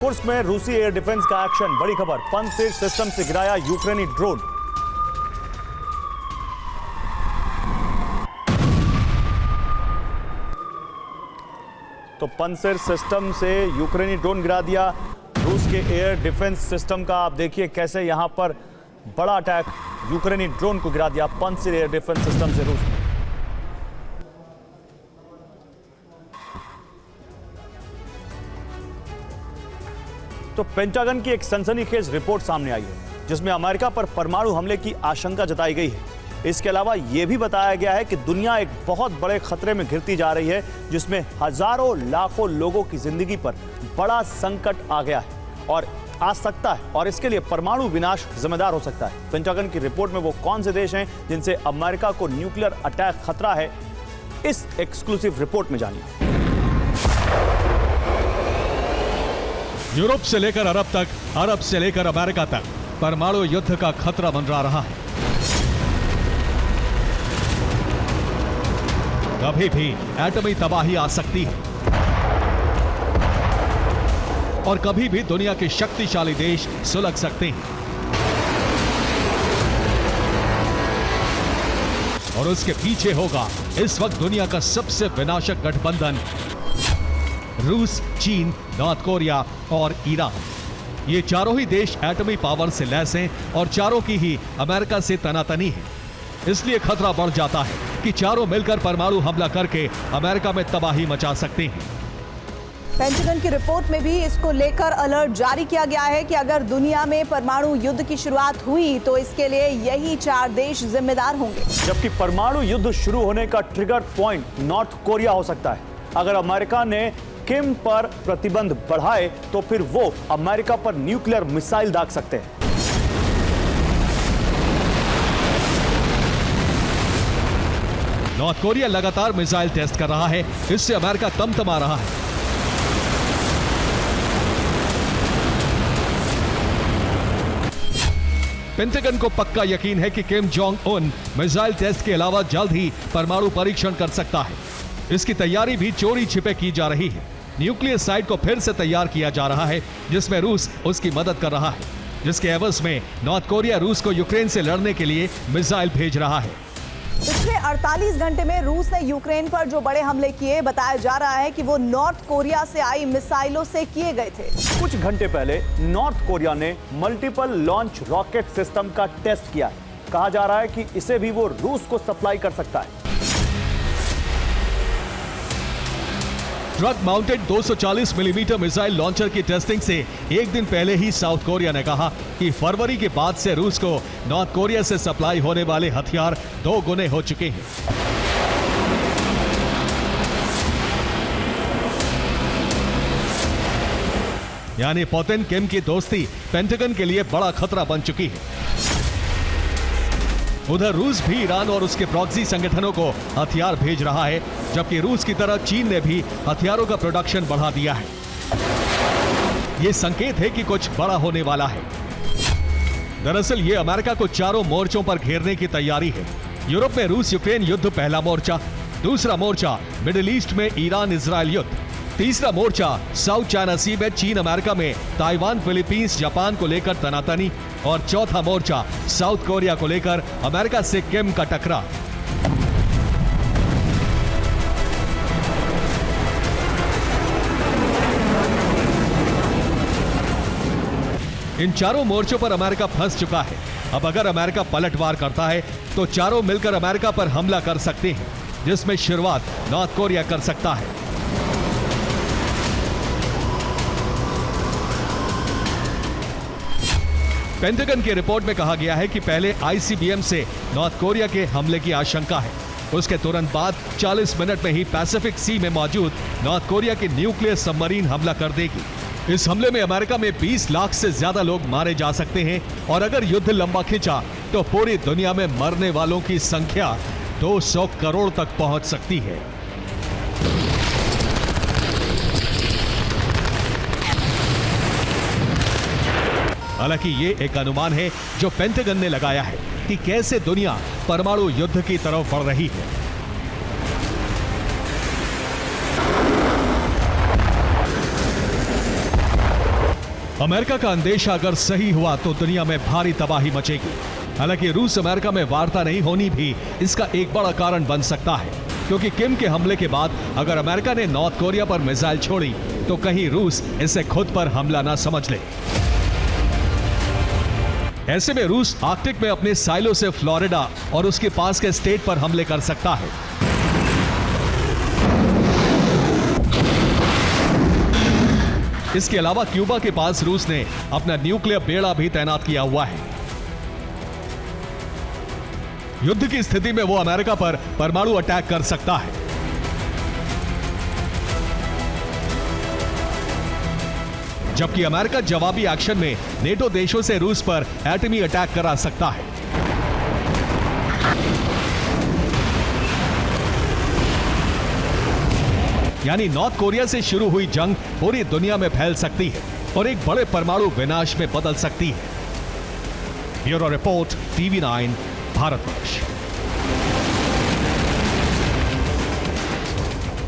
Course में रूसी air defence का एक्शन। बड़ी खबर, पंसिर सिस्टम से गिराया यूक्रेनी ड्रोन। तो पंसिर सिस्टम से यूक्रेनी ड्रोन गिरा दिया रूस के एयर डिफेंस सिस्टम का। आप देखिए कैसे यहां पर बड़ा अटैक, यूक्रेनी ड्रोन को गिरा दिया पंसिर एयर डिफेंस सिस्टम से रूस ने। तो पेंटागन की एक सनसनीखेज रिपोर्ट सामने आई है जिसमें अमेरिका पर परमाणु हमले की आशंका जताई गई है। इसके अलावा यह भी बताया गया है कि दुनिया एक बहुत बड़े खतरे में घिरती जा रही है जिसमें हजारों लाखों लोगों की जिंदगी पर बड़ा संकट आ गया है और आ सकता है, और इसके लिए परमाणु विनाश जिम्मेदार हो सकता है। पेंटागन की रिपोर्ट में वो कौन से देश हैं जिनसे अमेरिका को न्यूक्लियर अटैक खतरा है, इस एक्सक्लूसिव रिपोर्ट में जानिए। यूरोप से लेकर अरब तक, अरब से लेकर अमेरिका तक परमाणु युद्ध का खतरा मंडरा रहा है। कभी भी एटमी तबाही आ सकती है और कभी भी दुनिया के शक्तिशाली देश सुलग सकते हैं। और उसके पीछे होगा इस वक्त दुनिया का सबसे विनाशक गठबंधन, रूस, चीन, नॉर्थ कोरिया और ईरान। ये चारों ही देश एटमी पावर से लैस हैं और चारों की ही अमेरिका से तनातनी है। इसलिए खतरा बढ़ जाता है कि चारों मिलकर परमाणु हमला करके अमेरिका में तबाही मचा सकते हैं। पेंटागन की रिपोर्ट में भी इसको लेकर अलर्ट जारी किया गया है कि अगर दुनिया में परमाणु युद्ध की शुरुआत हुई तो इसके लिए यही चार देश जिम्मेदार होंगे। जबकि परमाणु युद्ध शुरू होने का ट्रिगर पॉइंट नॉर्थ कोरिया हो सकता है। अगर अमेरिका ने किम पर प्रतिबंध बढ़ाए तो फिर वो अमेरिका पर न्यूक्लियर मिसाइल दाग सकते हैं। नॉर्थ कोरिया लगातार मिसाइल टेस्ट कर रहा है, इससे अमेरिका तमतमा रहा है। पेंटागन को पक्का यकीन है कि Kim Jong Un missile test के अलावा जल्द ही परमाणु परीक्षण कर सकता है। इसकी तैयारी भी चोरी छिपे की जा रही है। न्यूक्लियर साइट को फिर से तैयार किया जा रहा है जिसमें रूस उसकी मदद कर रहा है, जिसके एवज में नॉर्थ कोरिया रूस को यूक्रेन से लड़ने के लिए मिसाइल भेज रहा है। पिछले 48 घंटे में रूस ने यूक्रेन पर जो बड़े हमले किए, बताया जा रहा है कि वो नॉर्थ कोरिया से आई मिसाइलों से किए गए थे। कुछ घंटे पहले नॉर्थ कोरिया ने मल्टीपल लॉन्च रॉकेट सिस्टम का टेस्ट किया है। कहा जा रहा है कि इसे भी वो रूस को सप्लाई कर सकता है। Truck mounted 240 millimetre missile launcher की टेस्टिंग से एक दिन पहले ही साउथ कोरिया ने कहा कि फरवरी के बाद से रूस को नॉर्थ कोरिया से सप्लाई होने वाले हथियार 2 गुने हो चुके हैं। यानी पुतिन किम की दोस्ती पेंटागन के लिए बड़ा खतरा बन चुकी है। उधर रूस भी ईरान और उसके प्रॉक्सी संगठनों को हथियार भेज रहा है, जबकि रूस की तरह चीन ने भी हथियारों का प्रोडक्शन बढ़ा दिया है। यह संकेत है कि कुछ बड़ा होने वाला है। दरअसल ये अमेरिका को चारों मोर्चों पर घेरने की तैयारी है। यूरोप में रूस यूक्रेन युद्ध पहला मोर्चा, दूसरा मोर्चा मिडिल ईस्ट में ईरान इजराइल युद्ध, तीसरा मोर्चा साउथ चाइना सी में चीन अमेरिका में ताइवान फिलीपींस जापान को लेकर तनातनी, और चौथा मोर्चा साउथ कोरिया को लेकर अमेरिका से किम का टकराव। इन चारों मोर्चों पर अमेरिका फंस चुका है। अब अगर अमेरिका पलटवार करता है तो चारों मिलकर अमेरिका पर हमला कर सकते हैं, जिसमें शुरुआत नॉर्थ कोरिया कर सकता है। पेंटागन की रिपोर्ट में कहा गया है कि पहले आईसीबीएम से नॉर्थ कोरिया के हमले की आशंका है। उसके तुरंत बाद 40 मिनट में ही पैसिफिक सी में मौजूद नॉर्थ कोरिया की न्यूक्लियर सबमरीन हमला कर देगी। इस हमले में अमेरिका में 20 लाख से ज्यादा लोग मारे जा सकते हैं और अगर युद्ध लंबा खिंचा तो पूरी दुनिया में मरने वालों की संख्या 200 करोड़ तक पहुंच सकती है। हालांकि ये एक अनुमान है जो पेंटागन ने लगाया है कि कैसे दुनिया परमाणु युद्ध की तरफ बढ़ रही है। अमेरिका का अंदेशा अगर सही हुआ तो दुनिया में भारी तबाही मचेगी। हालांकि रूस अमेरिका में वार्ता नहीं होनी भी इसका एक बड़ा कारण बन सकता है, क्योंकि किम के हमले के बाद अगर अमेरिका ने नॉर्थ कोरिया पर मिसाइल छोड़ी तो कहीं रूस इसे खुद पर हमला ना समझ ले। ऐसे में रूस आर्कटिक में अपने साइलो से फ्लोरिडा और उसके पास के स्टेट पर हमले कर सकता है। इसके अलावा क्यूबा के पास रूस ने अपना न्यूक्लियर बेड़ा भी तैनात किया हुआ है। युद्ध की स्थिति में वो अमेरिका पर परमाणु अटैक कर सकता है। जबकि अमेरिका जवाबी एक्शन में नेटो देशों से रूस पर एटमी अटैक करा सकता है। यानी नॉर्थ कोरिया से शुरू हुई जंग पूरी दुनिया में फैल सकती है और एक बड़े परमाणु विनाश में बदल सकती है। Bureau report, TV9, Bharatvarsh.